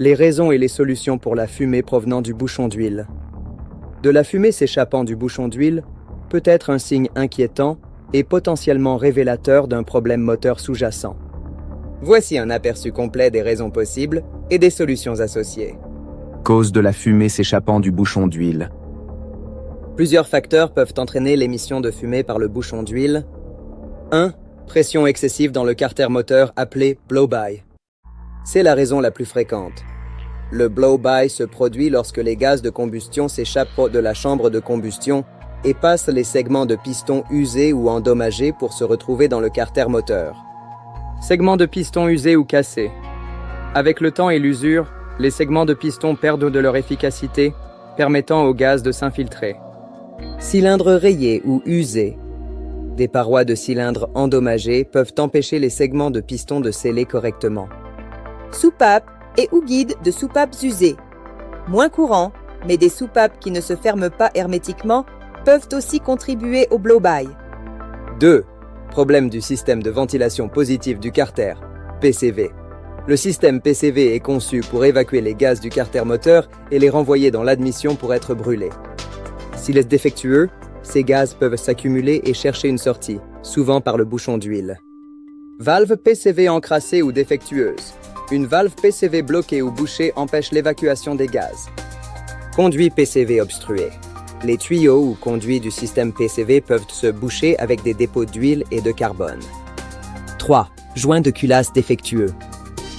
Les raisons et les solutions pour la fumée provenant du bouchon d'huile. De la fumée s'échappant du bouchon d'huile peut être un signe inquiétant et potentiellement révélateur d'un problème moteur sous-jacent. Voici un aperçu complet des raisons possibles et des solutions associées. Cause de la fumée s'échappant du bouchon d'huile. Plusieurs facteurs peuvent entraîner l'émission de fumée par le bouchon d'huile. 1. Pression excessive dans le carter moteur appelé blow-by. C'est la raison la plus fréquente. Le blow-by se produit lorsque les gaz de combustion s'échappent de la chambre de combustion et passent les segments de piston usés ou endommagés pour se retrouver dans le carter moteur. Segments de piston usés ou cassés. Avec le temps et l'usure, les segments de piston perdent de leur efficacité, permettant au gaz de s'infiltrer. Cylindres rayés ou usés. Des parois de cylindres endommagées peuvent empêcher les segments de piston de sceller correctement. Soupapes et ou guides de soupapes usées. Moins courant, mais des soupapes qui ne se ferment pas hermétiquement peuvent aussi contribuer au blow-by. 2. Problème du système de ventilation positive du carter, PCV. Le système PCV est conçu pour évacuer les gaz du carter moteur et les renvoyer dans l'admission pour être brûlés. S'il est défectueux, ces gaz peuvent s'accumuler et chercher une sortie, souvent par le bouchon d'huile. Valve PCV encrassée ou défectueuse. Une valve PCV bloquée ou bouchée empêche l'évacuation des gaz. Conduit PCV obstrué. Les tuyaux ou conduits du système PCV peuvent se boucher avec des dépôts d'huile et de carbone. 3. Joint de culasse défectueux.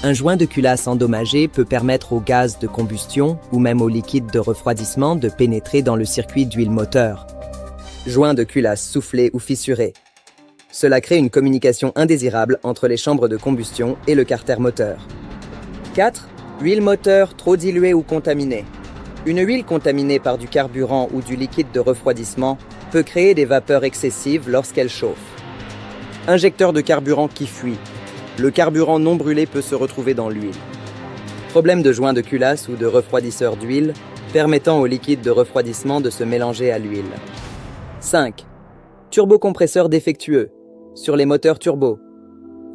Un joint de culasse endommagé peut permettre au gaz de combustion ou même au liquide de refroidissement de pénétrer dans le circuit d'huile moteur. Joint de culasse soufflé ou fissuré. Cela crée une communication indésirable entre les chambres de combustion et le carter moteur. 4. Huile moteur trop diluée ou contaminée. Une huile contaminée par du carburant ou du liquide de refroidissement peut créer des vapeurs excessives lorsqu'elle chauffe. Injecteur de carburant qui fuit. Le carburant non brûlé peut se retrouver dans l'huile. Problème de joint de culasse ou de refroidisseur d'huile permettant au liquide de refroidissement de se mélanger à l'huile. 5. Turbocompresseur défectueux. Sur les moteurs turbo.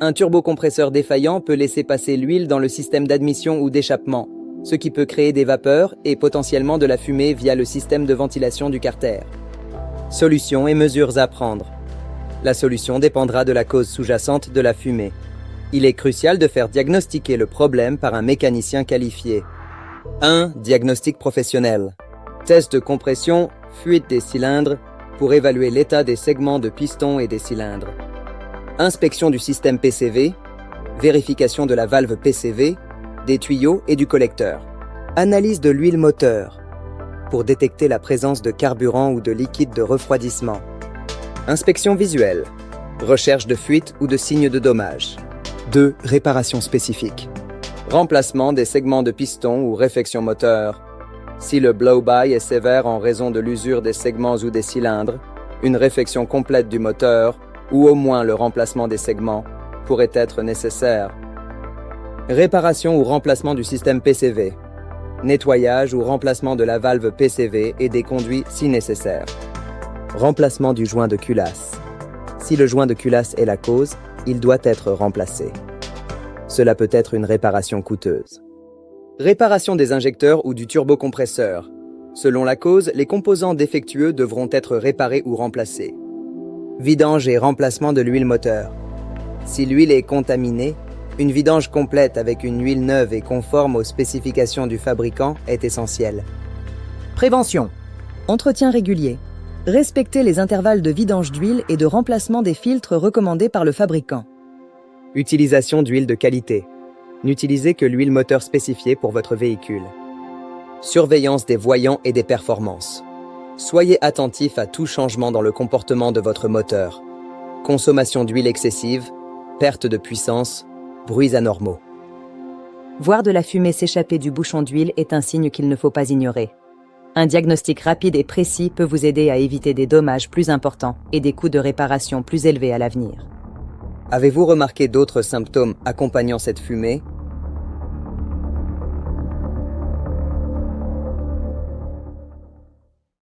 Un turbocompresseur défaillant peut laisser passer l'huile dans le système d'admission ou d'échappement, ce qui peut créer des vapeurs et potentiellement de la fumée via le système de ventilation du carter. Solutions et mesures à prendre. La solution dépendra de la cause sous-jacente de la fumée. Il est crucial de faire diagnostiquer le problème par un mécanicien qualifié. 1. Diagnostic professionnel. Test de compression, fuite des cylindres, pour évaluer l'état des segments de piston et des cylindres. Inspection du système PCV, vérification de la valve PCV, des tuyaux et du collecteur. Analyse de l'huile moteur, pour détecter la présence de carburant ou de liquide de refroidissement. Inspection visuelle, recherche de fuite ou de signes de dommage. 2. Réparation spécifique. Remplacement des segments de piston ou réfection moteur. Si le blow-by est sévère en raison de l'usure des segments ou des cylindres, une réfection complète du moteur, ou au moins le remplacement des segments, pourrait être nécessaire. Réparation ou remplacement du système PCV. Nettoyage ou remplacement de la valve PCV et des conduits si nécessaire. Remplacement du joint de culasse. Si le joint de culasse est la cause, il doit être remplacé. Cela peut être une réparation coûteuse. Réparation des injecteurs ou du turbocompresseur. Selon la cause, les composants défectueux devront être réparés ou remplacés. Vidange et remplacement de l'huile moteur. Si l'huile est contaminée, une vidange complète avec une huile neuve et conforme aux spécifications du fabricant est essentielle. Prévention. Entretien régulier. Respectez les intervalles de vidange d'huile et de remplacement des filtres recommandés par le fabricant. Utilisation d'huile de qualité. N'utilisez que l'huile moteur spécifiée pour votre véhicule. Surveillance des voyants et des performances. Soyez attentif à tout changement dans le comportement de votre moteur. Consommation d'huile excessive, perte de puissance, bruits anormaux. Voir de la fumée s'échapper du bouchon d'huile est un signe qu'il ne faut pas ignorer. Un diagnostic rapide et précis peut vous aider à éviter des dommages plus importants et des coûts de réparation plus élevés à l'avenir. Avez-vous remarqué d'autres symptômes accompagnant cette fumée